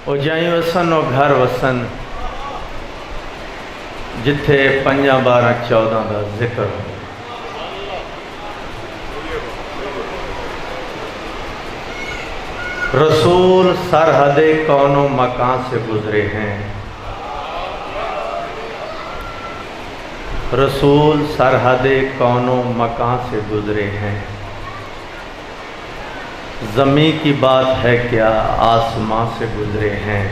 وہ جائیں وسن اور گھر وسن جتھے 5 12 14 دا ذکر ہو۔ رسول سرحد کون و مکان سے گزرے ہیں، رسول سرحد کون و مکان سے گزرے ہیں، زمین کی بات ہے کیا آسمان سے گزرے ہیں،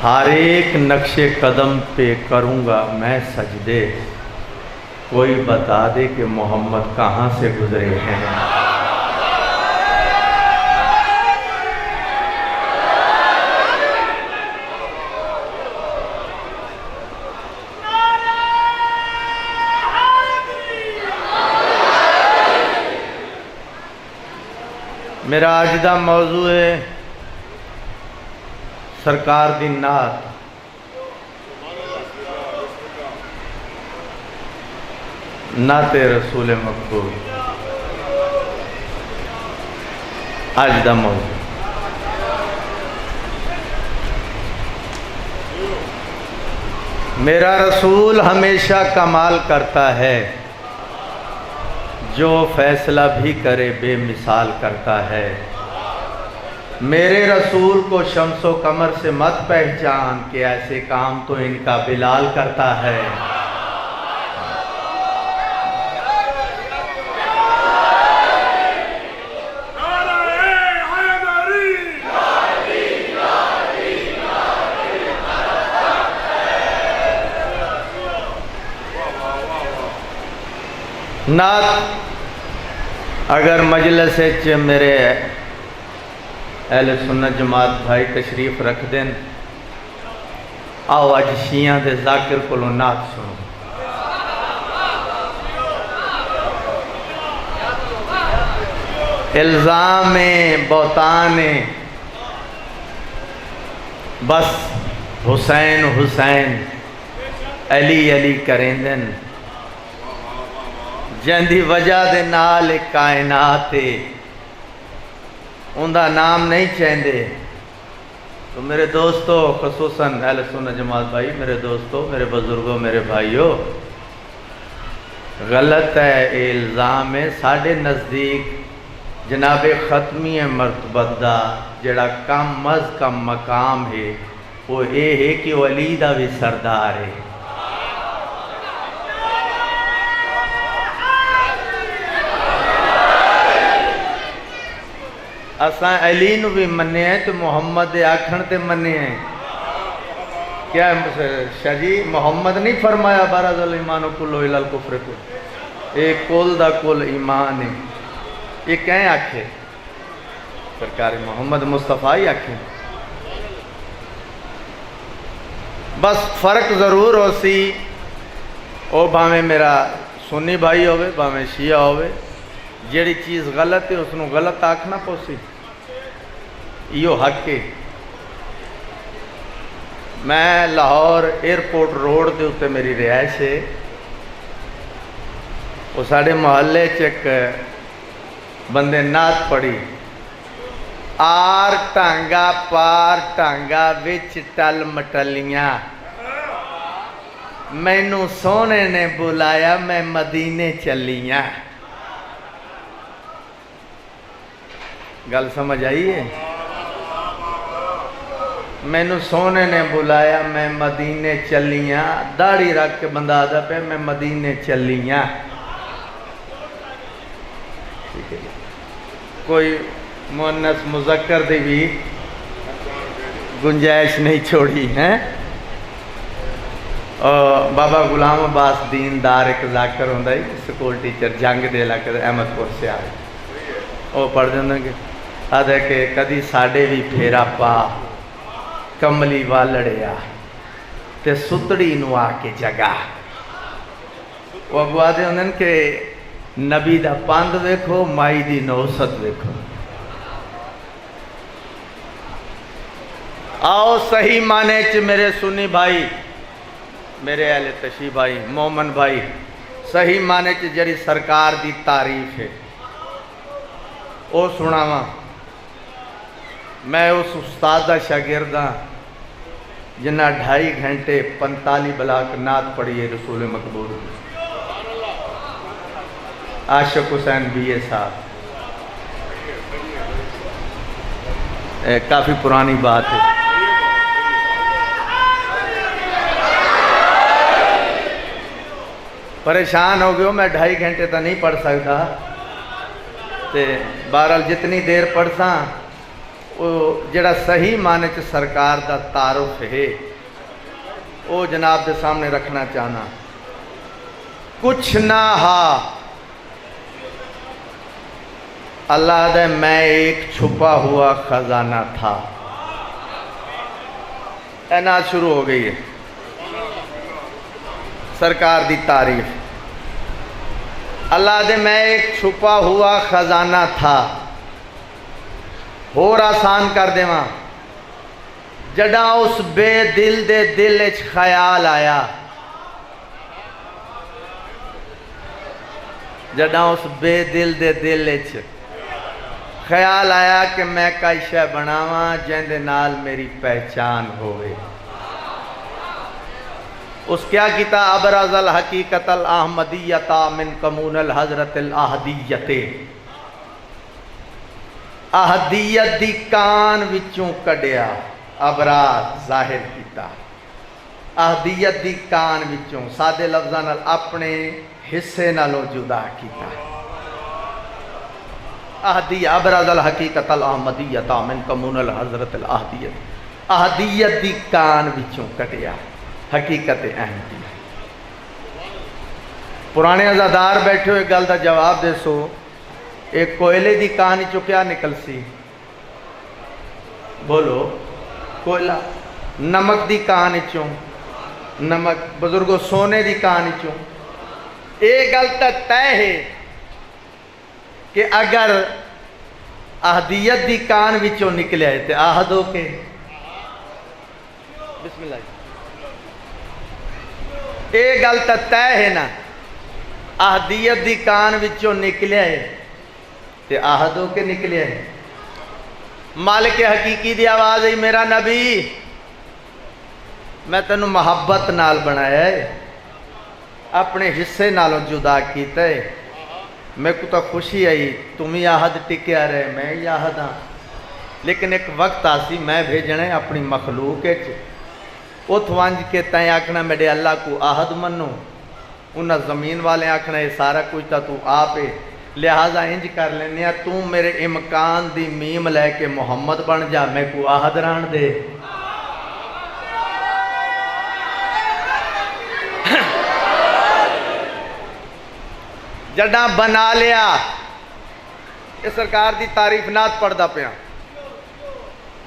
ہر ایک نقش قدم پہ کروں گا میں سجدے، کوئی بتا دے کہ محمد کہاں سے گزرے ہیں۔ میرا آج دا موضوع ہے سرکار دی نعت۔ نعت رسول مقبول آج دا موضوع۔ میرا رسول ہمیشہ کمال کرتا ہے، جو فیصلہ بھی کرے بے مثال کرتا ہے، میرے رسول کو شمس و قمر سے مت پہچان کہ ایسے کام تو ان کا بلال کرتا ہے۔ نعت اگر مجلس میرے اہل سنت جماعت بھائی تشریف رکھ دیں، آؤ اج شیعہ دے ذاکر کولوں نعت سنو۔ الزام بہتان بس حسین حسین علی علی کریں دن، جندی وجہ دے نال کائنات ان دا نام نہیں چاہندے۔ تو میرے دوستو، خصوصاً اہل سنت جماعت بھائی، میرے دوستو، میرے بزرگوں، میرے بھائیوں، غلط ہے اے الزام ہے۔ ساڑھے نزدیک جناب ختمی مرتبت دا جڑا کم از کم مقام ہے وہ اے ہے کہ وہ علی دا بھی سردار ہے۔ اساں علی نو بھی منے ہیں تو محمد دے آکھن تے منے ہیں۔ کیا شاہ جی محمد نہیں فرمایا بارز الایمان کلو الی الکفر کو، اے کل دا کل ایمان ہے۔ یہ کہیں آکھے؟ سرکار محمد مصطفیٰ ہی آکھے۔ بس فرق ضرور ہو سی، او بھاویں میرا سنی بھائی ہوئے بھاویں شیعہ ہوئے، جیڑی چیز غلط ہے اس نو غلط آکھنا پوسی، یہ حق ہے۔ میں لاہور ایئرپورٹ روڈ دے اتے میری رہائش ہے، وہ ساڑھے محلے چک بندے نعت پڑھی، آر ٹانگا پار ٹانگا وچ ٹل مٹلیاں، مینوں سونے نے بلایا میں مدینے چلیاں۔ گل سمجھ آئی ہے؟ مینوں سونے نے بلایا میں مدینے چلیاں، داڑھی رکھ کے بندہ آدھا پہ میں مدینے چلیاں۔ کوئی مؤنث مذکر دی بھی گنجائش نہیں چھوڑی ہیں۔ بابا غلام عباس دیندار ایک ذاکر ہوندہ ہی، سکول ٹیچر جنگ دے علاقے احمد پور سے آئے، وہ پڑھ دیندہ کہ آدھے کہ کدی ساڑھے بھی پھیرا پا کملی والڑیا تے ستڑی نو آکے جگہ۔ وہ اگوا دے ہوندن کہ نبی دا پاند ویکھو مائی دی نوست ویکھو۔ آؤ صحیح معنی چ میرے سنی بھائی، میرے اہل تشیع بھائی، مومن بھائی، صحیح معنی چ جڑی سرکار دی تعریف ہے او سناواں۔ میں اس استاد کا شاگرد ہاں جنہ 2.5 گھنٹے 45 بلاک نعت پڑھی ہے رسول مقبول کی۔ عاشق حسین بی اے صاحب، کافی پرانی بات ہے۔ پریشان ہو گئے ہو، میں 2.5 گھنٹے تو نہیں پڑھ سکتا، تے بہرحال جتنی دیر پڑھسا وہ جڑا صحیح معنی چ سرکار دا تعارف ہے وہ جناب دے سامنے رکھنا چاہنا۔ کچھ نہ ہا اللہ دے میں ایک چھپا ہوا خزانہ تھا، نعت شروع ہو گئی ہے، سرکار دی تعریف۔ اللہ دے میں ایک چھپا ہوا خزانہ تھا، اور آسان کر دے ماں جڑا اس بے دل دے دل اچ خیال آیا، جڑا اس بے دل دے دل اچ خیال آیا کہ میں کئی شے بناواں جن دے نال میری پہچان ہوئے۔ اس کیا کیتا؟ ابرز الحقیقت الاحمدیت من کمون الحضرت الاحدیت، احدیت دی کان وچوں کڈیا، ابراز ظاہر کیتا، احدیت دی کان وچوں سادے لفظاں نال اپنے حصے نالوں جدا کیتا۔ احدیت ابرز الحقیقت الاحمدیت من کمون الحضرت الاحدیت، احدیت دی کان وچوں کڈیا حقیقت احمدیت۔ پرانے عزادار بیٹھے ہوئے گل دا جواب دے سو، ایک کوئلے دی کان چو کیا نکل سی؟ بولو، کوئلہ۔ نمک دی کان چوں، نمک بزرگو سونے دی کان چوں۔ ایک گل تا طے ہے کہ اگر احدیت دی کان وچوں نکلے آئے تے آہد ہو کے بسم اللہ ایک گل تا طے ہے نا، احدیت دی کان وچوں نکلے آئے تے آہد ہو کے نکلے آئے۔ مالک حقیقی دی آواز ہے، میرا نبی میں تینوں محبت نال بنایا ہے، اپنے حصے نالوں جدا کیتا ہے، میں کو تو خوشی آئی تمہیں آہد ٹکیا رہے میں ہی آہد ہاں، لیکن ایک وقت آسی میں بھیجنے اپنی مخلوق ہے ات وانج کے تائیں آکھنا میرے اللہ کو آہد منو، انہاں زمین والے آکھنا یہ سارا کچھ تا تو آپ ہے، لہٰذا انج کر لینے تو میرے امکان دی میم لے کے محمد بن جا، میں کو آہد ران دے۔ جڑا بنا لیا، یہ سرکار دی تعریف نات پڑھدا پیا،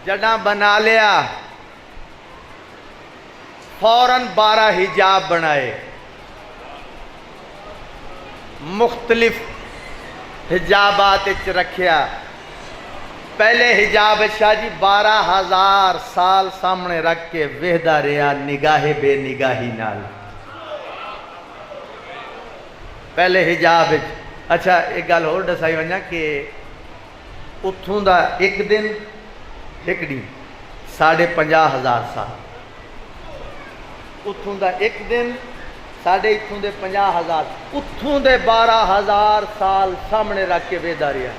جڑا بنا لیا فوراً 12 حجاب بنائے، مختلف حجابات اچ رکھیا۔ پہلے حجاب شاہ جی 12,000 سال سامنے رکھ کے وحدہ رہا نگاہ بے نگاہی نال، پہلے حجاب اچھا ایک گل اور دسائی ونجا کہ اتھوں دا ایک دن ایک دن 50,000 سال، اتھوں دا ایک دن ساڑھے اتھوں دے 50,000، اتھوں دے 12,000 سال سامنے رکھ کے ویدہ رہا،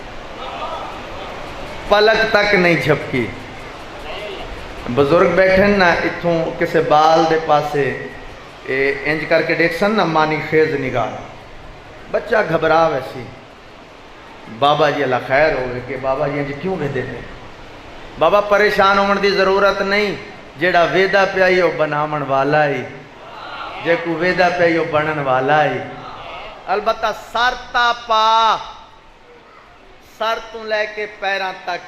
پلک تک نہیں جھپکی۔ بزرگ بیٹھے نا اتھوں کسے بال دے پاسے انج کر کے دیکھ سن نا مانی خیز نگاہ، بچہ گھبرا ویسی، بابا جی اللہ خیر ہوئے کہ بابا جی انج کیوں بھی دیتے؟ بابا پریشان ہونے دی ضرورت نہیں، جیڑا ویدہ پیائی ہو بنامن والا ہی، جے کو ویدہ پیائی ہو بنن والا ہی۔ البتہ سر تا پا، سر تو لے کے پیران تک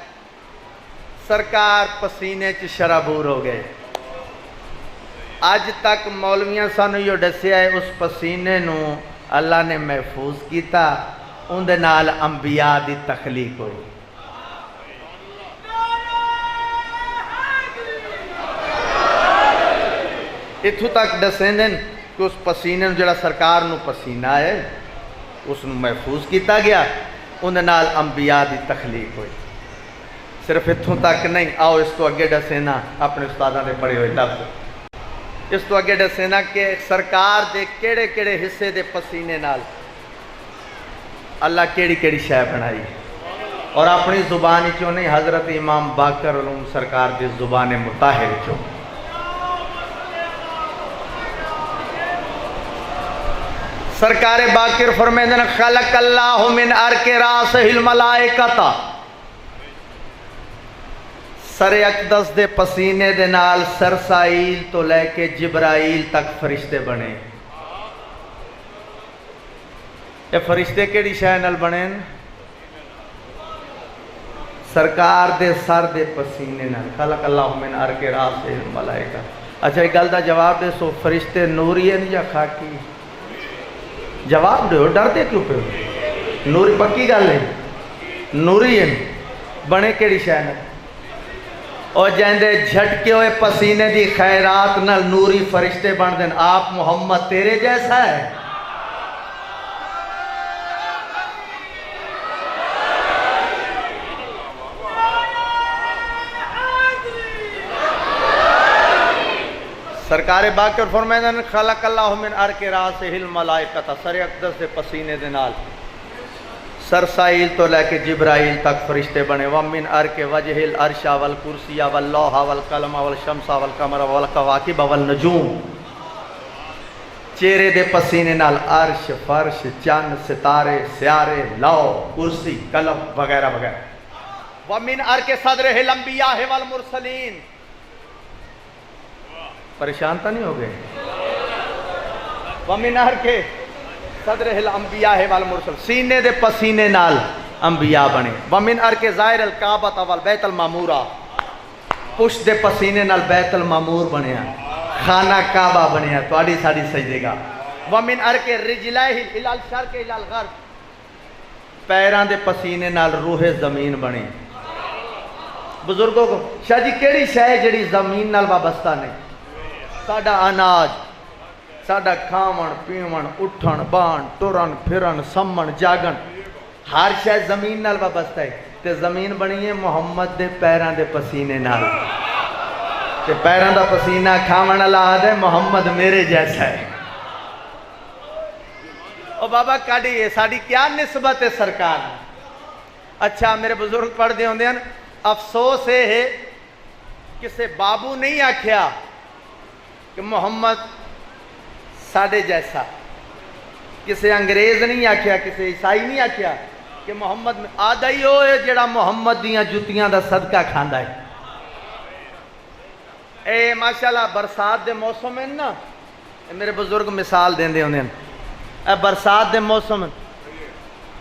سرکار پسینے چ شرابور ہو گئے۔ آج تک مولویاں سانو یہ دسیا ہے اس پسینے نو اللہ نے محفوظ کیتا، اندے نال انبیاء دی تخلیق ہوئی۔ اتھو تک دسیں دن کہ اس پسینے جڑا سرکار نو پسینہ ہے اس نو محفوظ کیتا گیا، اندے نال انبیاء دی تخلیق ہوئی۔ صرف اتوں تک نہیں، آؤ اس کو اگے دسینا اپنے استاداں دے پڑھے ہوئے لفظ، اس تو اگے دسینا کہ سرکار دے کیڑے کیڑے حصے دے پسینے نال اللہ کیڑی کیڑی شے بنائی، اور اپنی زبان چوں نہیں، حضرت امام باقر علوم سرکار دی زبان مطہر چوں۔ سرکار باقر فرمیندن خلق اللہ من عرق راسہ الملائکۃ، سر اقدس دے پسینے دے نال سرسائیل تو لے کے جبرائیل تک فرشتے بنے۔ یہ فرشتے کیڑی شے نال بنے؟ سرکار دے سر دے پسینے نال، خلق اللہ من عرق راسہ الملائکۃ۔ اچھا ایک گل دا جواب دے سو، فرشتے نوری ہیں یا خاکی؟ جواب دو، ڈرتے کیوں پہ؟ نوری پکی گل ہے، نوری ہیں، بنے کیڑی شے نال؟ اور جہندے جھٹکے ہوئے پسینے دی خیرات نال نوری فرشتے بن دین۔ آپ محمد تیرے جیسا ہے؟ سرکار باقر فرمیندن خلق اللہ من عرق راسہ الملائکۃ، سر اقدس دے پسینے دے نال سرسائیل تو لے کے جبرائیل تک فرشتے بنے۔ وَمِنْ عَرْقِ وَجْهِ الْعَرْشَ وَالْكُرْسِيَ وَاللَّوْحَ وَالْقَلَمَ وَالشَّمْسَ وَالْقَمَرَ وَالْكَوَاكِبَ وَالنُّجُومَ، چہرے دے پسینے نال عرش، فرش، چند، ستارے، سیارے، لو، کرسی، قلم وغیرہ وغیرہ۔ وَمِنْ عَرْقِ صَدْرِهِ الْأَنْبِيَاءِ وَالْمُرْسَلِينَ، پریشان تو نہیں ہو گئے؟ وَمِنْ عَرْقِ صدرہ الانبیاء والمرسل، سینے دے پسینے نال انبیاء بنے۔ وَمِنْ عَرْقِ ظَاہِرِ الْکعبۃ وَالْبَیْتَ الْمَعْمُورَ، پشت دے پسینے نال بیت المعمور بنیا، خانہ کعبہ بنیا، تواڈی ساڈی سجدے گاہ۔ وَمِنْ عَرْقِ رِجْلَیْهِ إِلَى الشَّرْقِ إِلَى الْغَرْبِ، پیران دے پسینے نال روح زمین بنے۔ بزرگوں کو شاہ جی کیڑی شے جڑی زمین نال وابستہ نہیں؟ ساڈا اناج، ساڈا کھاون پیون، اٹھن بان، ٹرن پھرن، سمن جاگن، ہر شے زمین نال وابستہ ہے۔ تے زمین بنی ہے محمد دے پیران دے پسینے نال، تے پیران دا پسینہ کھاون والا آدھے محمد میرے جیسا ہے۔ او بابا کاڑی ہے ساڑی کیا نسبت ہے سرکار؟ اچھا میرے بزرگ پڑھ دے ہوندے ہیں، افسوس ہے کسے بابو نہیں آکھیا کہ محمد ساڑھے جیسا، کسے انگریز نہیں آکھیا، کسے عیسائی نہیں آکھیا کہ محمد آدھا ہی ہوئے جڑا محمد دیاں جتیاں دا صدقہ کھاندا ہے۔ اے ماشاءاللہ برسات دے موسم میں نا، میرے بزرگ مثال دین دے ہوندے ہیں، اے برسات دے موسم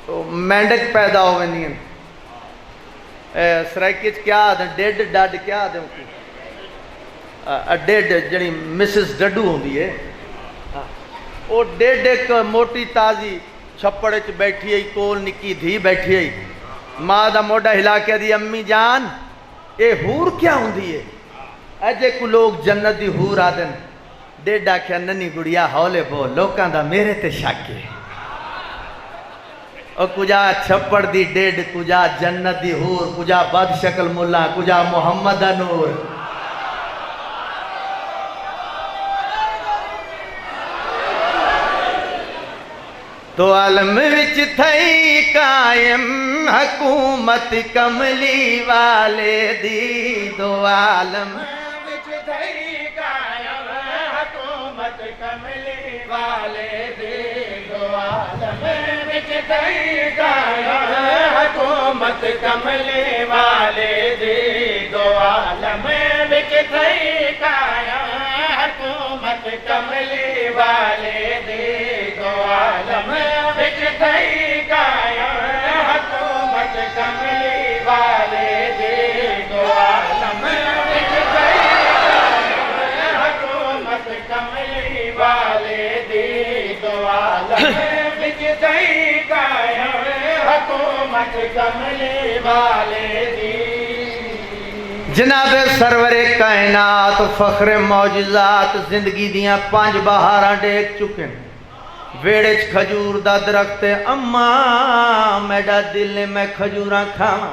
تو مینڈک پیدا ہوئے نہیں ہیں، سرائکیچ کیا آدھیں، ڈیڈ ڈاڈ کیا آدھیں کی، ڈیڈ جڑی مسز ڈڈو ہوندی ہے، وہ ڈیڈ ایک موٹی تازی چھپڑے چ بیٹھی ہے، کول نکی دھی بیٹھی ہے، ماں دا موڈا ہلا کے دی امی جان اے ہور کیا ہوندی ہے؟ اجے کو لوگ جنت دی ہور آدن، ڈیڈ آکھیا ننی گڑیا ہولے بول، لوکاں دا میرے تے شک ہے۔ اور کجا چھپڑ دی ڈیڈ، کجا جنت دی ہور، کجا بد شکل ملا، کجا محمد دا نور۔ دو عالم وچ تھئی قائم حکومت کملی والے دی، دو عالم وچ تھئی قائم حکومت کملی والے دی، دو عالم وچ تھئی قائم حکومت کملی والے دی، دو عالم وچ تھئی قائم حکومت کملی والے دی، دو عالم وچ تھئی قائم حکومت کملی والے دی، دو عالم وچ تھئی قائم حکومت کملی والے دی، دو عالم وچ تھئی قائم حکومت کملی والے دی۔ جناب سرور کائنات فخر معجزات زندگی دیاں 5 بہاراں ڈیک چکے، ویڑے چ کھجور دا درخت، اماں میڈا دل میں کھجوراں کھاواں،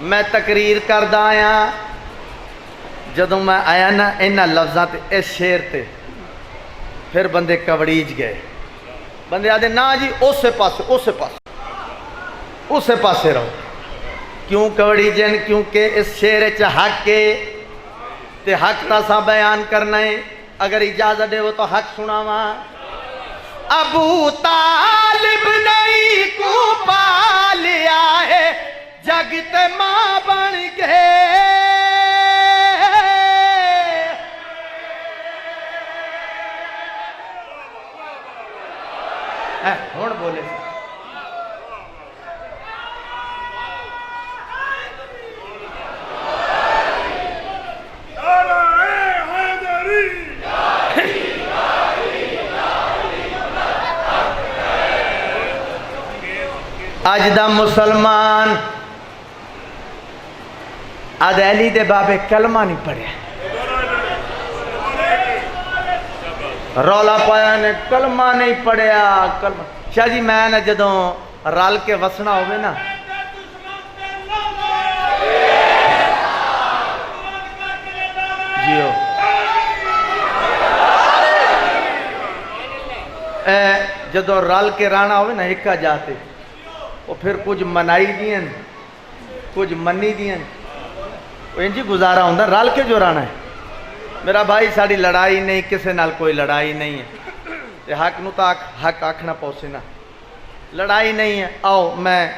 میں تقریر کردا آیا جدوں میں آیا نا انہاں لفظاں تے اس شعر تے پھر بندے کوڑیج گئے بندے آدھے نا جی اسے پاسے رہو کیوں کوڑیجن کیونکہ اس شعر وچ حق ہے تے حق تا سا بیان کرنا ہے اگر اجازت دے وہ تو حق سناواں ابو طالب نہیں کو پالیا ہے جگ تے ماں بن گئے ہن بولے اج دا مسلمان آد علی دے بابے کلمہ نہیں پڑھیا رولا پایا نے کلمہ نہیں پڑھیا کلمہ شاہ جی میں نا جدوں رل کے وسنا ہوئے نا جیو جدوں رل کے رانا ہوئے نا ہکا جاتے وہ پھر کچھ منائی دیں کچھ منی دیں وہ انجی گزارا ہوندہ رل کے جو رانا ہے میرا بھائی ساڑی لڑائی نہیں کسے نال کوئی لڑائی نہیں ہے یہ حق نو تاک حق آکھنا پوسے نا لڑائی نہیں ہے آؤ میں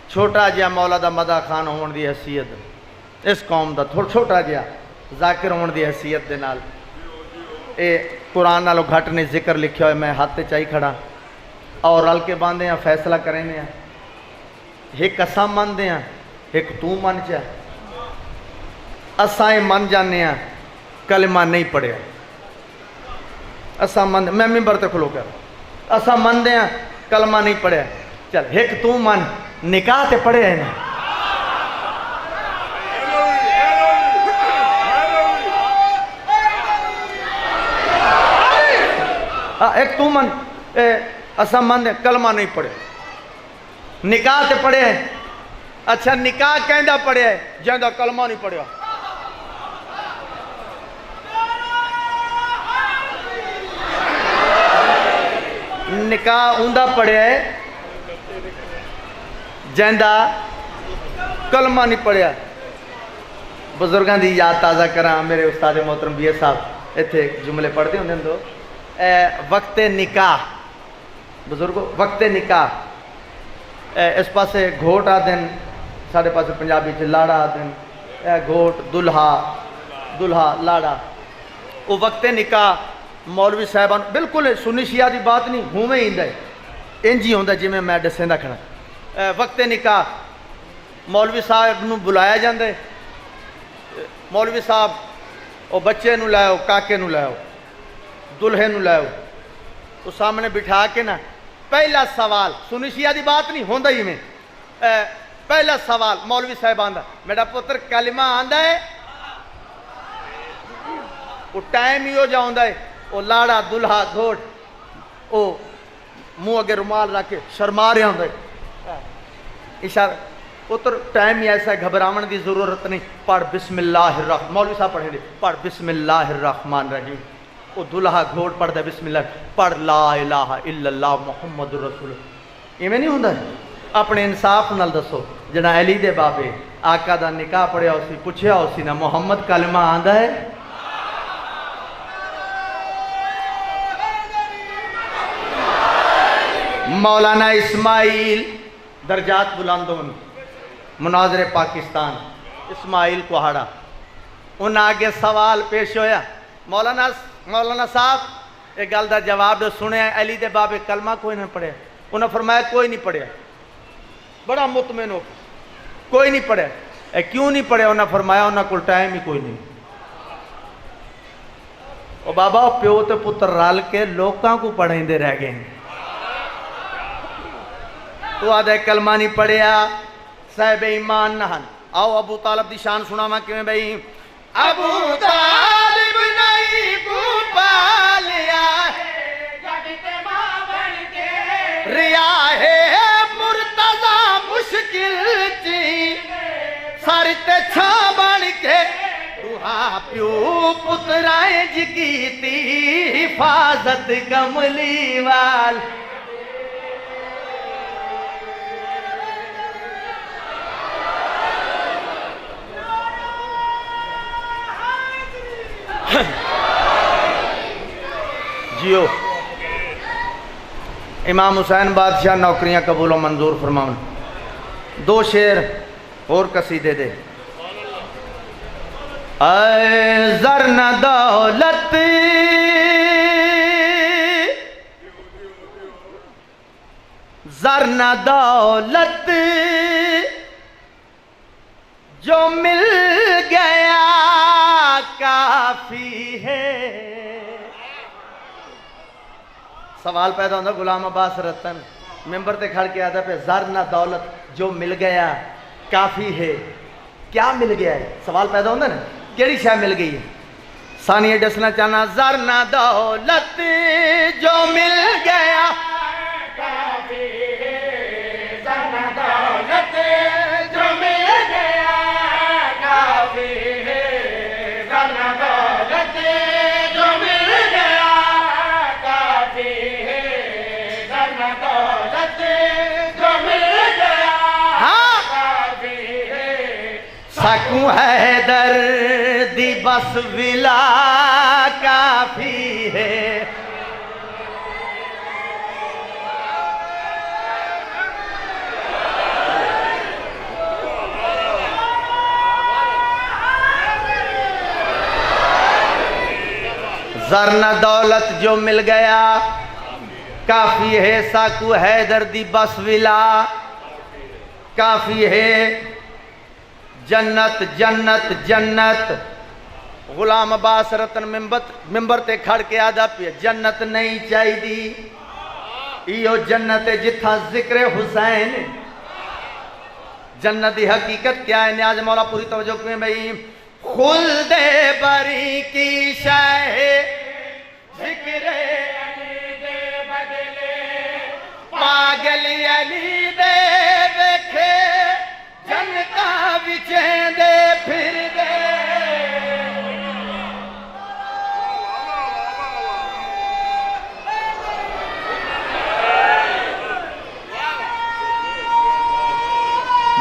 چھوٹا جیا مولا دا مدہ خان ہون دی حیثیت اس قوم دا چھوٹا جیا ذاکر ہون دی حیثیت دے نال اے قرآن نالو گھٹ نے ذکر لکھیا ہوئے میں ہاتھ تے چاہی کھڑا اور رل کے باندھے ہیں فیصلہ کریں ہیں ایک اساں من دے ہیں ایک تو من چاہ اسائیں من جانے ہیں کلمہ نہیں پڑھے اساں من میں ممبر تے کھلو کر اساں من دے ہیں کلمہ نہیں پڑھے چل ایک تو من نکاح تے پڑھے ہیں ایک تو من اساں من دے کلمہ نہیں پڑھے نکاح تے پڑھے ہیں اچھا نکاح کہندہ پڑھے ہے جہندہ کلمہ نہیں پڑھے نکاح اوندہ پڑھے ہے جہندہ کلمہ نہیں پڑھے بزرگاں دی یاد تازہ کراں میرے استاد محترم بی اے صاحب ایتھے جملے پڑھتے ہوندے ہیں وقت نکاح بزرگوں وقت نکاح اس پاسے گھوٹ آدن ساڑھے پاسے پنجابی چھے لاڑا آدن گھوٹ دلہا لاڑا وہ وقت نکاح مولوی صاحبان بالکل سنی شیعہ دی بات نہیں ہوں میں ہی ہے انجی ہوندہ جی میں ڈسیندہ کھڑا وقت نکاح مولوی صاحب نو بلایا جاندے مولوی صاحب وہ بچے نو لائے کاکے نو لائے دلہے نو لائے وہ سامنے بٹھا کے نا پہلا سوال سنی شیعہ دی بات نہیں ہوندہ ہی میں پہلا سوال مولوی صاحب آندہ میرا پتر کلمہ آندہ ہے وہ ٹائم ہی ہو جاؤندہ ہے وہ لاڑا دلہا گھوٹ وہ منہ اگے رومال رکھے شرما رہے ہوندہ ہے اشارہ پتر ٹائم ہی ایسا ہے گھبراون دی ضرورت نہیں پڑھ بسم اللہ الرحمن مولوی صاحب پڑھیں دے پڑھ بسم اللہ الرحمن الرحیم وہ دلہا گھوٹ پڑھ دے بسم اللہ پڑھ لا الہ الا اللہ محمد رسول یہ میں نہیں ہوندہ ہے اپنے انصاف نال دسو جنا علی دے بابے آقا دا نکاح پڑھیا اسی پوچھیا اسی نا محمد کلمہ آندہ ہے مولانا اسماعیل درجات بلندون مناظر پاکستان اسماعیل کوہاڑا ان آگے سوال پیش ہویا مولانا صاحب ایک گل دا جواب دے سنے علی دے بابے کلمہ کوئی نہیں پڑھے انہوں نے فرمایا کوئی نہیں پڑھے بڑا مطمئن ہو کوئی نہیں پڑھے کیوں نہیں پڑھے انہوں نے فرمایا انہوں کو ٹائم ہی کوئی نہیں او بابا پیو تے پتر رال کے لوکاں کو پڑھیں دے رہ گئے ہیں تو آدھے کلمہ نہیں پڑھیا صاحب ایمان نہن آؤ ابو طالب دی شان سنا ماں کیوں بھئی ابو طالب نہیں کو پالیا جگتے ماں بن کے ریا ہے مرتضی مشکل چی پترائیں جگیتی حفاظت کملی وال جیو امام حسین بادشاہ نوکریاں قبول و منظور فرماؤں. دو شعر اور قصیدے دے. اے زر نہ دولت زر نہ دولت جو مل گیا کافی ہے. سوال پیدا ہوتا غلام عباس رتن ممبر تے کھڑ کے آدھا پہ زر نہ دولت جو مل گیا کافی ہے. کیا مل گیا ہے؟ سوال پیدا ہوتا نا کیڑی شے مل گئی ہے؟ ثانیہ دسنا چاہنا زر نہ دولت جو مل گیا کافی ہے. زر نہ دولت جو مل گیا کافی ہے. زر نہ دولت جو مل گیا کافی ہے. زر نہ دولت جو مل گیا کافی ہے. سکوں حیدر دی بس ولا کافی ہے. زر نہ دولت جو مل گیا کافی ہے. ساکو حیدر دی بس ولا کافی ہے. جنت جنت جنت غلام عباس رتن ممبر تے کھڑ کے آدھا پیا جنت نہیں چاہی دی. ایو جنت جتھا ذکر حسین. جنت دی حقیقت کیا ہے؟ نیاز مولا پوری توجہ کریں بھئی. خلد بری کی شے ذکر علی دے بدلے پاگل علی دے ویکھے جنتا وچیں دے پھر دے.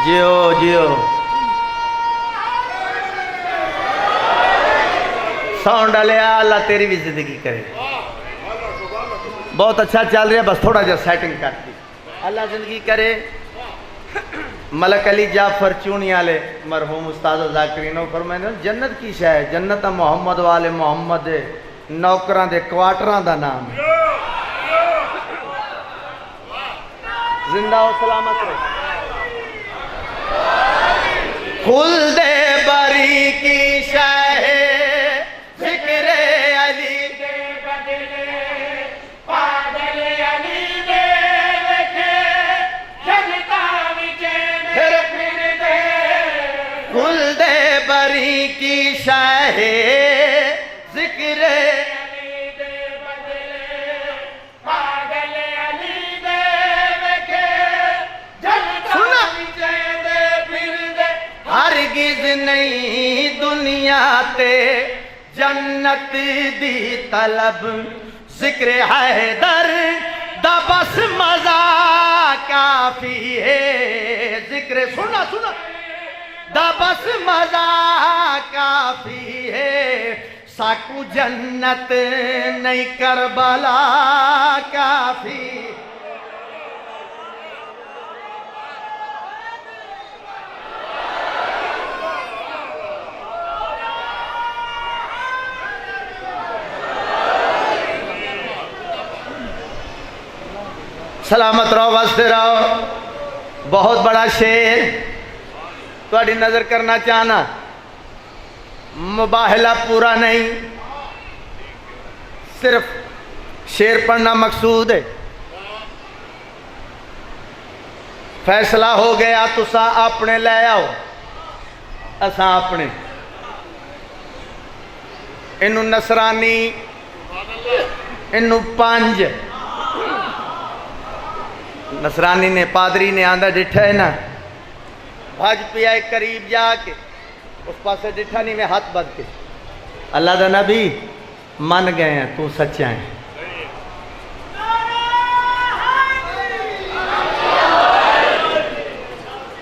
جیو جیو ساؤنڈ لیا اللہ تیری بھی زندگی کرے. بہت اچھا چل رہا ہے بس تھوڑا جا سیٹنگ کر دی. اللہ زندگی کرے. ملک علی جعفر چونی والے مرحوم استاد ذاکرینو فرمائے جنت کی شے ہے؟ جنت محمد والے محمد نوکراں دے کوارٹراں دا نام ہے. زندہ و سلامت رہے. خلد بری کی شے ذکر علی دے بدلے پاگل علی دے ویکھے جنتا وچیں دے پھر دے. خلد بری کی شے ذکر علی دے بدلے پاگل علی دے ویکھے جنتا وچیں دے پھر دے. ہرگز نہیں دنیا تے جنت دی طلب. ذکر حیدر دا بس مزہ کافی ہے. ذکر سنا سنا دا بس مزہ کافی ہے. ساکو جنت نہیں کربلا کافی. سلامت رہو واسطے رہو. بہت بڑا شعر تھوڑی نظر کرنا چاہنا. مباہلہ پورا نہیں صرف شعر پڑھنا مقصود ہے. فیصلہ ہو گیا تسا اپنے لے آؤ اساں اپنے. انہوں نصرانی انہوں پانج نصرانی نے پادری نے آندھا ڈٹھا ہے نا بھاج پیا ایک قریب جا کے اس پاسے ڈٹھا نہیں میں ہاتھ بد کے اللہ دا نبی من گئے ہیں تو سچا ہے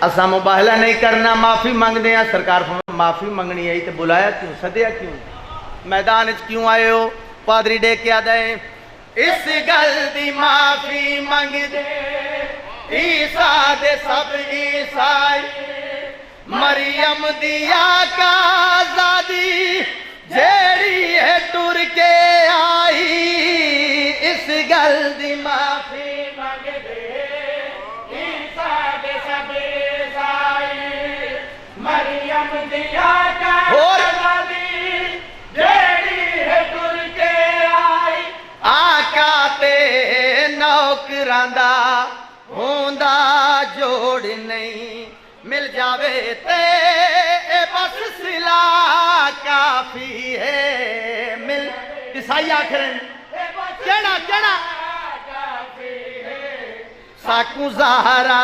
اسا مباہلہ نہیں کرنا معافی مانگ دیا سرکار معافی منگنی ہے تو بلایا کیوں سدیا کیوں میدان کیوں آئے ہو پادری ڈے کیا دے اس گل دی معافی منگ دے عیسیٰ دے سب عیسائی مریم دیا کا آزادی جیڑی ہے ٹر کے آئی اس گل دی معافی منگ دے عیسیٰ دے سب عیسائی مریم دیا کا آزادی جیڑی ہے ٹر کے آئی آقا تے نوکراں دا ہوندا جوڑ نہیں مل جاوے تے بس صلہ کافی ہے مل عیسائی آخریں کہنا ساکو زہرا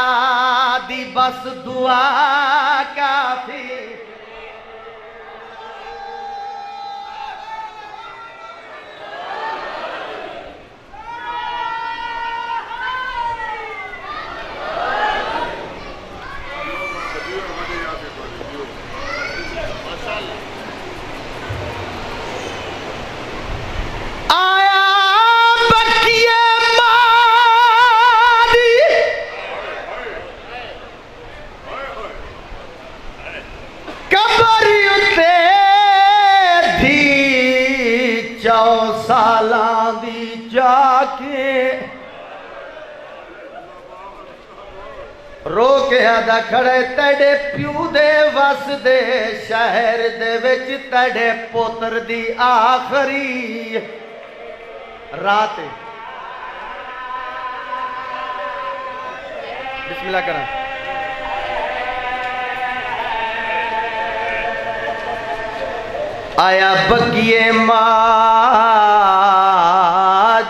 دی بس دعا کافی سالاں دی جا کے رو کے ادا کھڑے تیڑے پیو دے وس دے شہر دے وچ تیڑے پوتر دی آخری رات بسم اللہ کریں آیا بگیے ماں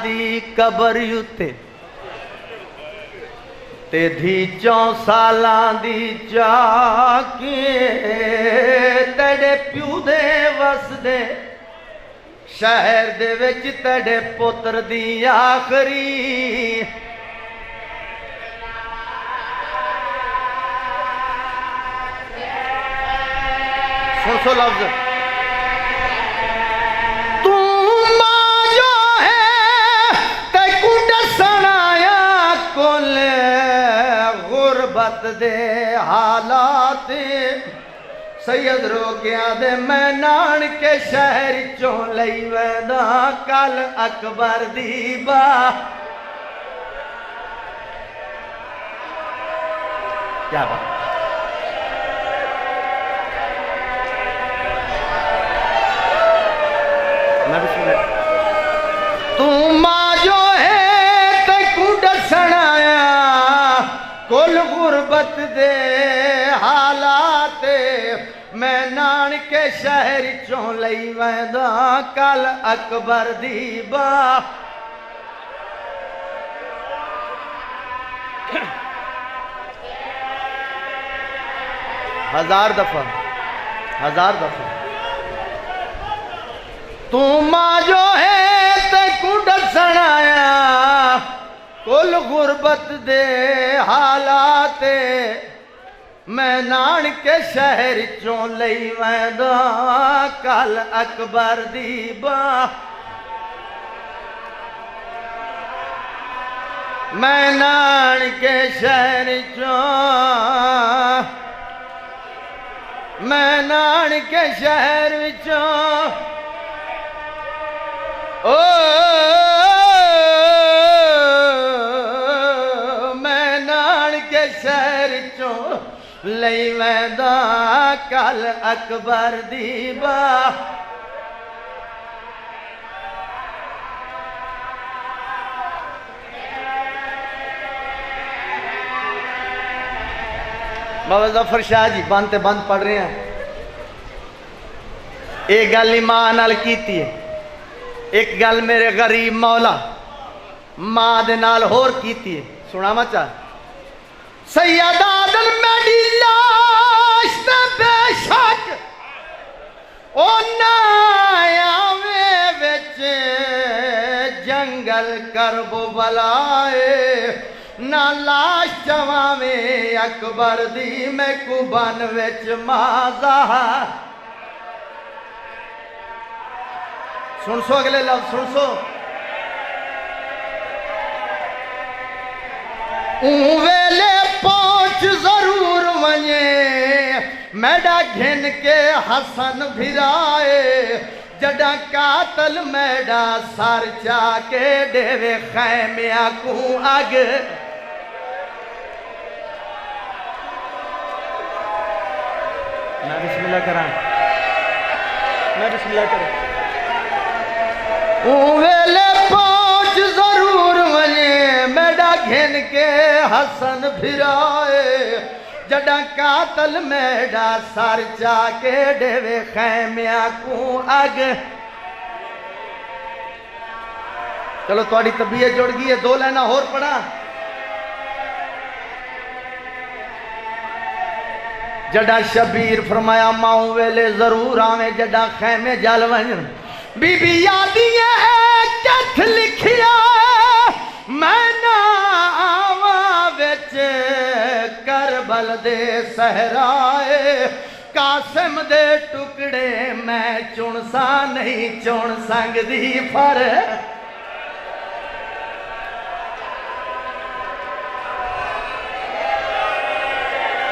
دی قبر یوتے تے دھی 4 سالاں دی جا کے تیڑے پیو دے وس دے شہر دے وچ تیڑے پتر دی آخری سو لفظ دے حالات سید روکیاں دے میں نان کے شہر چوں لئی ویدا کل اکبر دی با کیا بات میں بسم اللہ تو ماں جو ہے تے کڈ سنایا کل غربت دے حالات میں نان کے شہر چوں لئی ویدا کل اکبر دی با ہزار دفعہ تو ماں جو ہے تے کڈ سنایا کل غربت دے حالات میں نان کے شہر چوں لئی ویدا کل اکبر دی با میں نان کے شہر چوں میں نان کے شہر چوں شہر چوں لئی ویدا کل اکبر دی با بابا ظفر شاہ جی بند تے بند پڑھ رہے ہیں ایک گل ماں نال کیتی ہے ایک گل میرے غریب مولا ماں دے نال ہور کیتی ہے سنا ما چاہ سید عادل میری لاش تے بے شک او نایاوے وچ جنگل کرب بلائے نہ لاش چواوے اکبر دی میں کبن وچ مازا سن سو اگلے لفظ سن سو ویلے پہنچ ضرور ونجے میڈا گھن کے حسن بھرائے جڈا قاتل میڈا سر چا کے ڈیوے خیمیاں کو اگ میں بسم اللہ کران ویلے پہنچ ضرور ونجے میڈا گھن کے حسن بھرائے جڈا قاتل میڈا سر چا کے ڈیوے خیمیاں کو اگ چلو تھوڑی طبیعت جڑ گئی ہے 2 لائنہ اور پڑھا جڈا شبیر فرمایا ماؤں ویلے ضرور آویں جڈا خیمے جل ونجن بی بی یادیاں کتھ لکھیا میں نہ آواں وچ کربل دے صحرائے قاسم دے ٹکڑے میں چنسا نہیں چن سنگ دی پر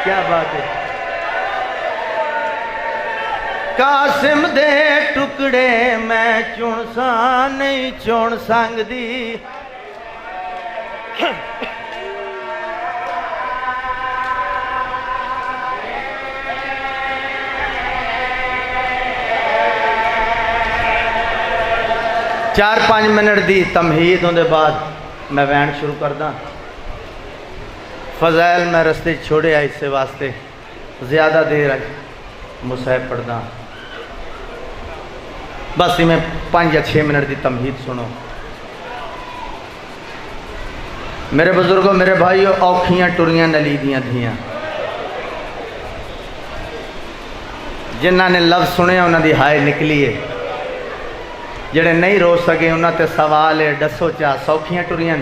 کیا بات ہے قاسم دے ٹکڑے میں چنسا نہیں چن سنگ دی چار 5 منٹ دی تمہید ہوندے بعد میں وین شروع کردہ فضائل میں رستے چھوڑے آئی سے واسطے زیادہ دیر آئی مصحف پڑھدا بس ہی میں 5 یا 6 منٹ دی تمہید سنو میرے بزرگوں میرے بھائیوں اوکھیاں ٹریاں نلی دیاں دھیاں جنہاں نے لفظ سنے انہاں دی ہائے نکلی ہے جڑے نہیں رو سکے انہاں تے سوال ہے ڈسو چاہ سوکھیاں ٹریاں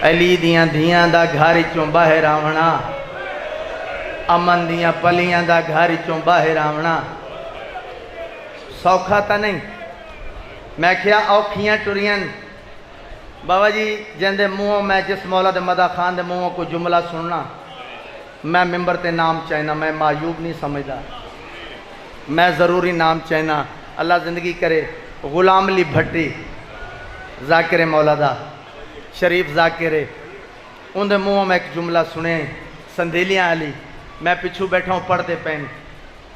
علی دیاں دھیاں دا گھاری چوں باہر آونا امن دیاں پلیاں دا گھاری چوں باہر آونا سوکھا تا نہیں میں کیا اوکھیاں ٹریاں بابا جی جن دے منہوں میں جس مولا دے مدہ خان دے منہوں کو جملہ سننا میں ممبر تے نام چاہنا میں معیوب نہیں سمجھدا میں ضروری نام چاہنا اللہ زندگی کرے غلام علی بھٹی ذاکر مولا دا شریف ذاکرے ان دے منہوں میں ایک جملہ سنے سندیلیاں علی میں پچھو بیٹھا ہوں پڑھ دے پین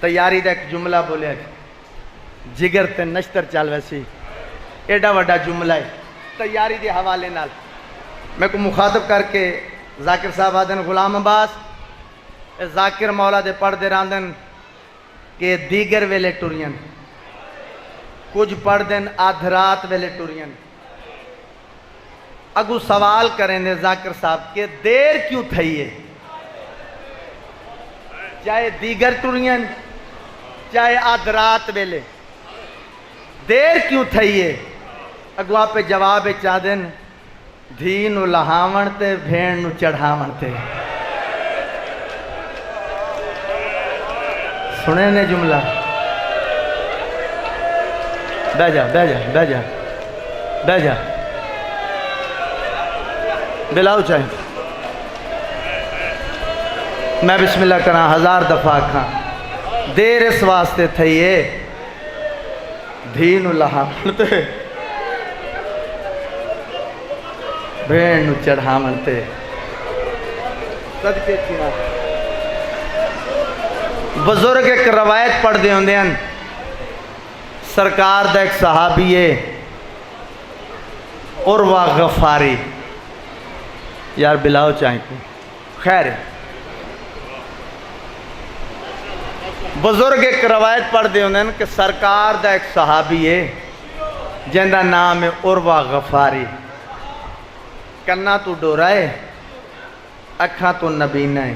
تیاری دا ایک جملہ بولے جگر تے نشتر چال ویسی ایڈا وڈا جملہ ہے تیاری دے حوالے نال میں کو مخاطب کر کے ذاکر صاحب آدن غلام عباس ذاکر مولا دے پڑھ دے راندن کہ دیگر ویلے ٹورین کچھ پڑھ دن آدھرات ویلے ٹورین اگو سوال کریں دے ذاکر صاحب کہ دیر کیوں تھئیے چاہے دیگر ٹورین چاہے آدھرات ویلے دیر کیوں تھئیے اگو آپ پہ جواب چاہ دن دھینو لہاون تے بھین نو چڑھاون تے سنے نے جملہ بہ جا بلاؤ چاہے میں بسم اللہ کرنا 1000 دفعہ کھاں دیر اس واسطے تھئیے دھینو لہاون تے بھین نو چڑھاون تے صدقے چینا بزرگ ایک روایت پڑھ دے ہوندے ہیں سرکار دا ایک صحابی ہے عروہ غفاری یار بلاؤ چاہیں کو خیر ہے بزرگ ایک روایت پڑھ دے ہوندے ہیں کہ سرکار دا ایک صحابی ہے جن دا نام ہے عروہ غفاری کنا تو ڈورائے اکھاں تو نبینہ ہے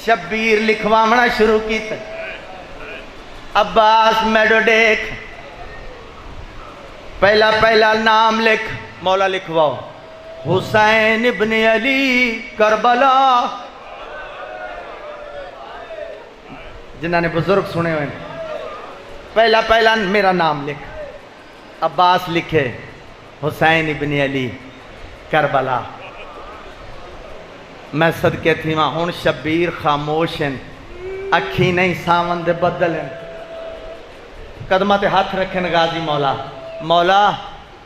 شبیر لکھواونا شروع کیتا عباس میڈو دیکھ پہلا پہلا نام لکھ مولا لکھواؤ حسین ابن علی کربلا جنہوں نے بزرگ سنے ہوئے پہلا پہلا میرا نام لکھ عباس لکھے حسین ابن علی کربلا میں صدقے تھی وہاں ہون شبیر خاموش ہیں اکھی نہیں ساون دے بدل ہیں قدمہ تے ہاتھ رکھیں غازی مولا مولا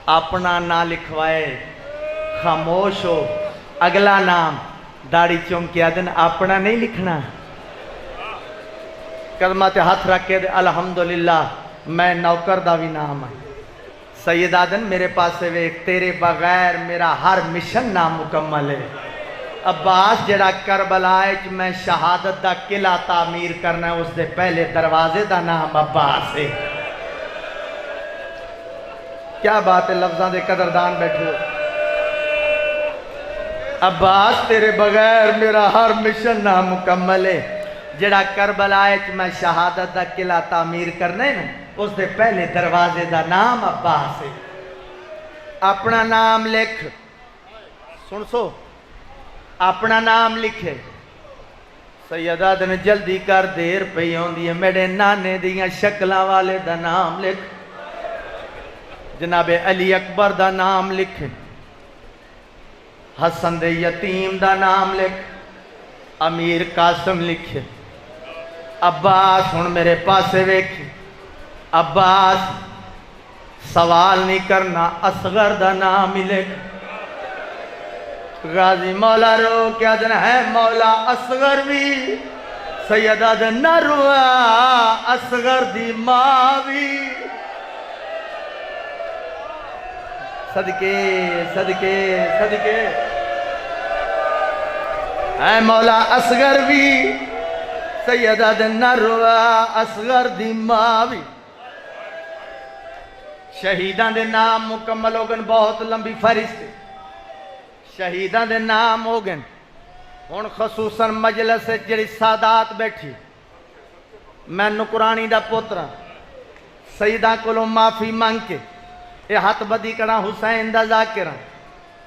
اپنا نہ لکھوائے خاموش ہو اگلا نام داڑھی چونکیا دن اپنا نہیں لکھنا قدمہ تے ہاتھ رکھے دے الحمدللہ میں نوکر دا بھی نام ہے سید آدن میرے پاس سے ویک تیرے بغیر میرا ہر مشن نامکمل ہے عباس جڑا کربلا ہے میں شہادت دا قلعہ تعمیر کرنا ہے اس دے پہلے دروازے دا نام عباس ہے کیا بات ہے لفظاں دے قدردان بیٹھو عباس تیرے بغیر میرا ہر مشن نامکمل ہے جڑا کربلا ہے میں شہادت دا قلعہ تعمیر کرنا ہے نا اس دے پہلے دروازے دا نام عباس ہے اپنا نام لکھ سن سو اپنا نام لکھے سیدہ دن جلدی کر دیر پہ ہوندی ہے میرے نانے دیاں شکلاں والے دا نام لکھ جناب علی اکبر دا نام لکھے حسن دے یتیم دا نام لکھ امیر قاسم لکھے عباس ہن میرے پاسے ویکھی عباس سوال نہیں کرنا اصغر دا نام لکھ غازی مولا رو کیا دن ہے مولا اصغر بھی سیدہ دن نہ روا اصغر دی ماں بھی صدقے صدقے صدقے اے مولا اصغر بھی سیدہ دن نہ روا اصغر دی ماں بھی شہیدان دے نام مکمل ہو گئے بہت لمبی فہرست شہیدان دے نام ہو گئے ہن خصوصاً مجلس جڑی سادات بیٹھی میں نکرانی دا پوترا سیدہ کولوں معافی مانگ کے اے ہاتھ بدی کرا حسین دا ذاکرہ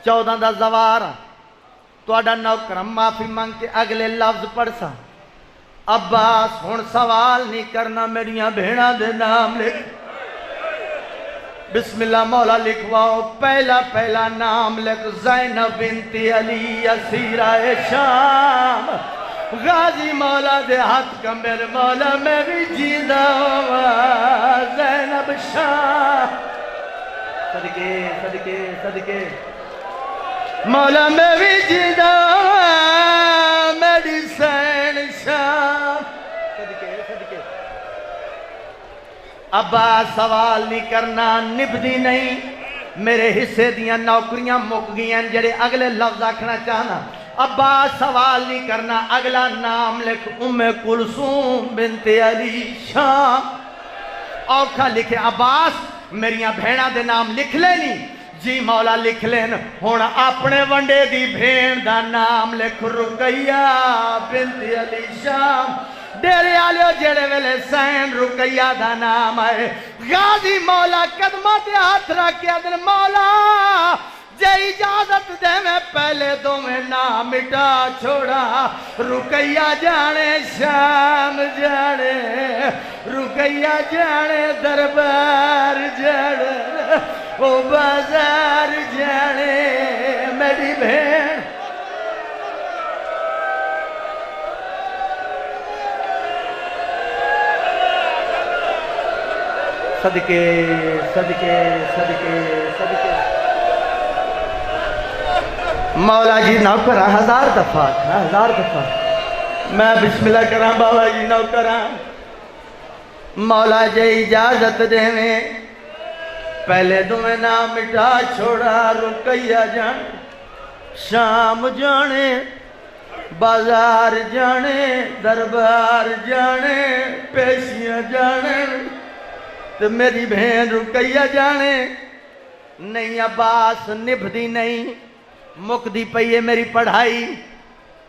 14 دا زوارہ توڑا نوکرم معافی مانگ کے اگلے لفظ پڑھ سا عباس ہن سوال نہیں کرنا میریاں بھیڑا دے نام لکھ بسم اللہ مولا لکھواؤ پہلا پہلا نام لکھ زینب بنت علی اسیرہ شام غازی مولا دے ہاتھ کمبر مولا میں بھی جیدہ ہوا زینب شام صدقے صدقے صدقے مولا میں بھی جیدہ ہوا میری سین شام صدقے صدقے عباس سوال نہیں کرنا نبدی نہیں میرے حصے دیاں نوکریاں مک گیاں جڑے اگلے لفظ آکھنا چاہنا عباس سوال نہیں کرنا اگلا نام لکھ ام کلثوم بنت علی شام اوکھا لکھے عباس میریاں بھیڑا دے نام لکھ لینی جی مولا لکھ لین ہون اپنے ونڈے دی بھیڑ دا نام لکھ رقیہ بنت علی شام ڈیرے آلیو جڑے ویلے سین رقیہ دا نام آئے غازی مولا قدمہ تے ہاتھ رکھیا دل مولا جے اجازت دے میں پہلے دو میں نام مٹا چھوڑا رقیہ جانے شام جانے رقیہ جانے دربار جانے وہ بازار جانے میری بہن صدقے صدقے صدقے صدقے مولا جی نوکرہ 1000 دفعہ 1000 دفعہ میں بسم اللہ کرام بابا جی نوکرہ مولا جی اجازت دے میں پہلے تمہیں نام مٹا چھوڑا رقیہ جان شام جانے بازار جانے دربار جانے پیشیاں جانے تو میری بہن رقیہ جانے نہیں عباس نبھدی نہیں مکدی پئیے میری پڑھائی